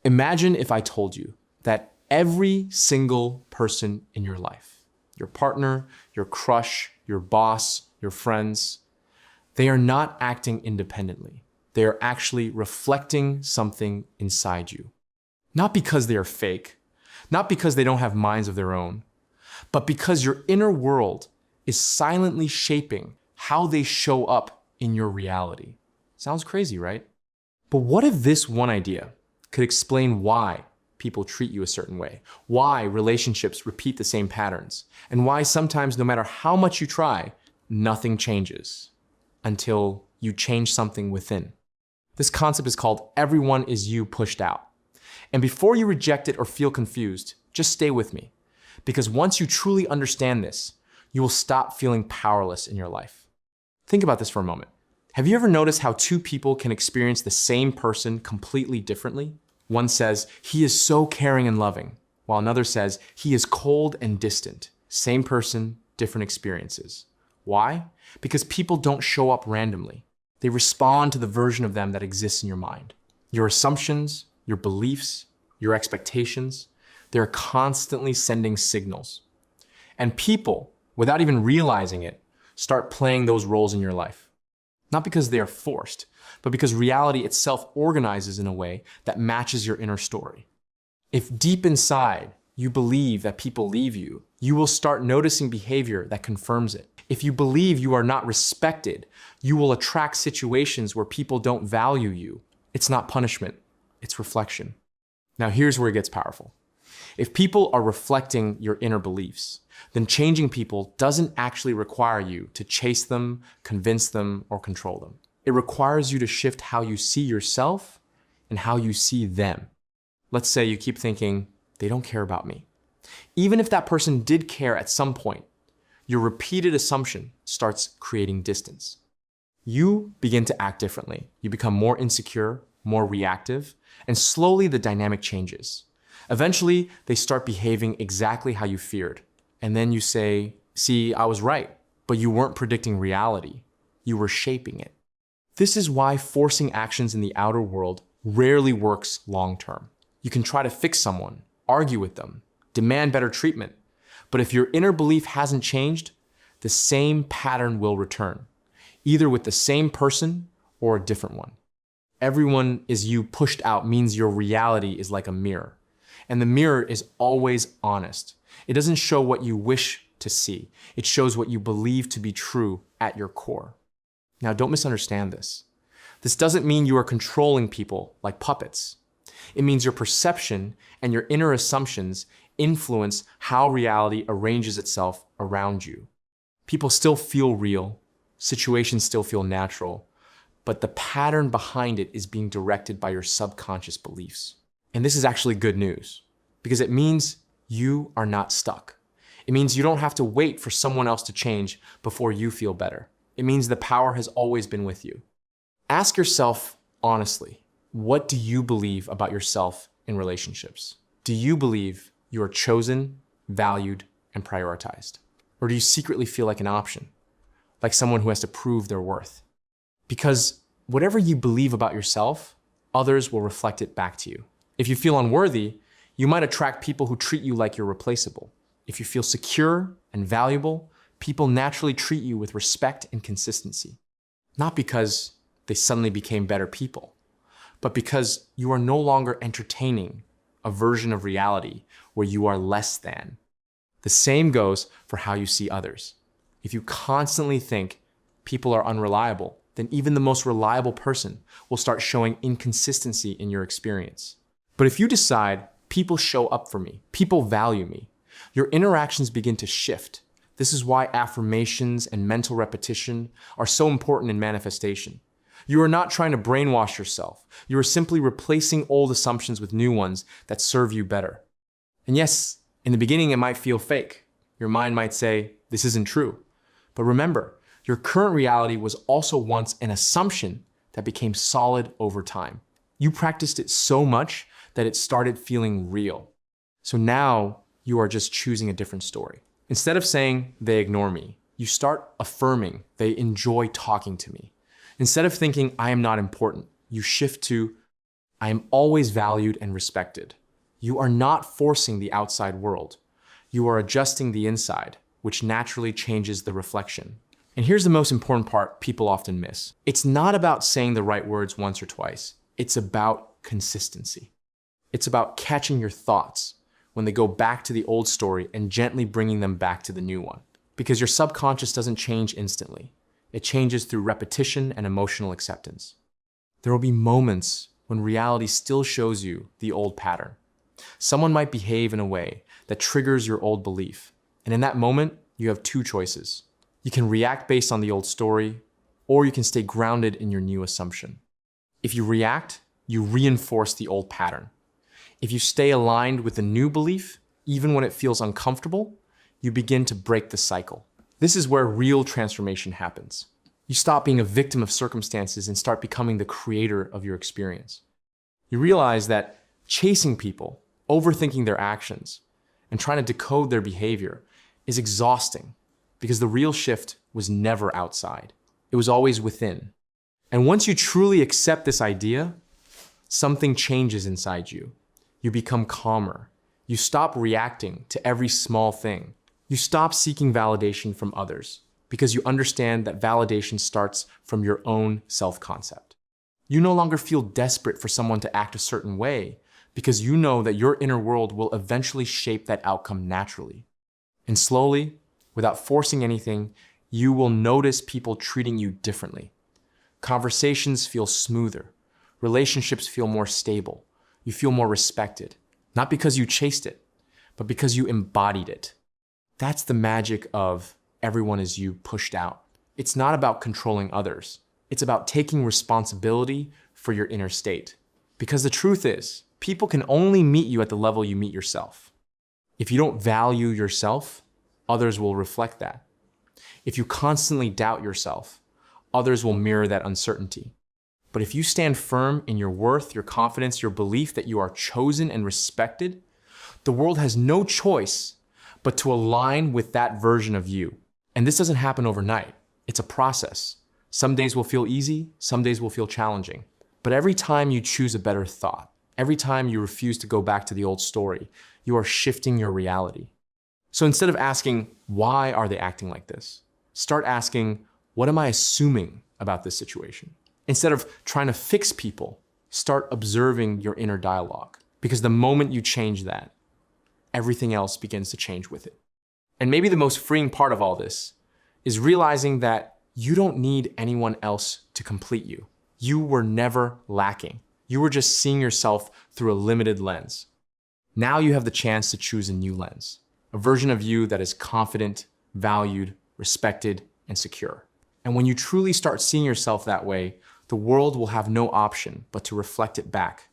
Imagine if I told you that every single person in your life, your partner, your crush, your boss, your friends, they are not acting independently. They are actually reflecting something inside you. Not because they are fake, not because they don't have minds of their own, but because your inner world is silently shaping how they show up in your reality. Sounds crazy, right? But what if this one idea could explain why people treat you a certain way, why relationships repeat the same patterns, and why sometimes no matter how much you try, nothing changes until you change something within. This concept is called everyone is you pushed out. And before you reject it or feel confused, just stay with me. Because once you truly understand this, you will stop feeling powerless in your life. Think about this for a moment. Have you ever noticed how two people can experience the same person completely differently? One says, he is so caring and loving, while another says, he is cold and distant. Same person, different experiences. Why? Because people don't show up randomly. They respond to the version of them that exists in your mind. Your assumptions, your beliefs, your expectations, they're constantly sending signals. And people, without even realizing it, start playing those roles in your life. Not because they are forced, but because reality itself organizes in a way that matches your inner story. If deep inside you believe that people leave you, you will start noticing behavior that confirms it. If you believe you are not respected, you will attract situations where people don't value you. It's not punishment, it's reflection. Now here's where it gets powerful. If people are reflecting your inner beliefs, then changing people doesn't actually require you to chase them, convince them, or control them. It requires you to shift how you see yourself and how you see them. Let's say you keep thinking, they don't care about me. Even if that person did care at some point, your repeated assumption starts creating distance. You begin to act differently. You become more insecure, more reactive, and slowly the dynamic changes. Eventually, they start behaving exactly how you feared. And then you say, see, I was right, but you weren't predicting reality. You were shaping it. This is why forcing actions in the outer world rarely works long-term. You can try to fix someone, argue with them, demand better treatment. But if your inner belief hasn't changed, the same pattern will return, either with the same person or a different one. Everyone is you pushed out means your reality is like a mirror. And the mirror is always honest. It doesn't show what you wish to see. It shows what you believe to be true at your core. Now, don't misunderstand this. This doesn't mean you are controlling people like puppets. It means your perception and your inner assumptions influence how reality arranges itself around you. People still feel real, situations still feel natural, but the pattern behind it is being directed by your subconscious beliefs. And this is actually good news, because it means you are not stuck. It means you don't have to wait for someone else to change before you feel better. It means the power has always been with you. Ask yourself honestly, what do you believe about yourself in relationships? Do you believe you are chosen, valued, and prioritized? Or do you secretly feel like an option, like someone who has to prove their worth? Because whatever you believe about yourself, others will reflect it back to you. If you feel unworthy, you might attract people who treat you like you're replaceable. If you feel secure and valuable, people naturally treat you with respect and consistency. Not because they suddenly became better people, but because you are no longer entertaining a version of reality where you are less than. The same goes for how you see others. If you constantly think people are unreliable, then even the most reliable person will start showing inconsistency in your experience. But if you decide, people show up for me, people value me, your interactions begin to shift. This is why affirmations and mental repetition are so important in manifestation. You are not trying to brainwash yourself. You are simply replacing old assumptions with new ones that serve you better. And yes, in the beginning, it might feel fake. Your mind might say, this isn't true. But remember, your current reality was also once an assumption that became solid over time. You practiced it so much that it started feeling real. So now you are just choosing a different story. Instead of saying, they ignore me, you start affirming, they enjoy talking to me. Instead of thinking, I am not important, you shift to, I am always valued and respected. You are not forcing the outside world. You are adjusting the inside, which naturally changes the reflection. And here's the most important part people often miss. It's not about saying the right words once or twice. It's about consistency. It's about catching your thoughts when they go back to the old story and gently bringing them back to the new one. Because your subconscious doesn't change instantly. It changes through repetition and emotional acceptance. There will be moments when reality still shows you the old pattern. Someone might behave in a way that triggers your old belief. And in that moment, you have two choices. You can react based on the old story, or you can stay grounded in your new assumption. If you react, you reinforce the old pattern. If you stay aligned with the new belief, even when it feels uncomfortable, you begin to break the cycle. This is where real transformation happens. You stop being a victim of circumstances and start becoming the creator of your experience. You realize that chasing people, overthinking their actions, and trying to decode their behavior is exhausting because the real shift was never outside. It was always within. And once you truly accept this idea, something changes inside you. You become calmer. You stop reacting to every small thing. You stop seeking validation from others because you understand that validation starts from your own self-concept. You no longer feel desperate for someone to act a certain way because you know that your inner world will eventually shape that outcome naturally. And slowly, without forcing anything, you will notice people treating you differently. Conversations feel smoother. Relationships feel more stable. You feel more respected, not because you chased it, but because you embodied it. That's the magic of everyone is you pushed out. It's not about controlling others. It's about taking responsibility for your inner state. Because the truth is, people can only meet you at the level you meet yourself. If you don't value yourself, others will reflect that. If you constantly doubt yourself, others will mirror that uncertainty. But if you stand firm in your worth, your confidence, your belief that you are chosen and respected, the world has no choice but to align with that version of you. And this doesn't happen overnight. It's a process. Some days will feel easy, some days will feel challenging. But every time you choose a better thought, every time you refuse to go back to the old story, you are shifting your reality. So instead of asking, why are they acting like this? Start asking, what am I assuming about this situation? Instead of trying to fix people, start observing your inner dialogue. Because the moment you change that, everything else begins to change with it. And maybe the most freeing part of all this is realizing that you don't need anyone else to complete you. You were never lacking. You were just seeing yourself through a limited lens. Now you have the chance to choose a new lens, a version of you that is confident, valued, respected, and secure. And when you truly start seeing yourself that way, the world will have no option but to reflect it back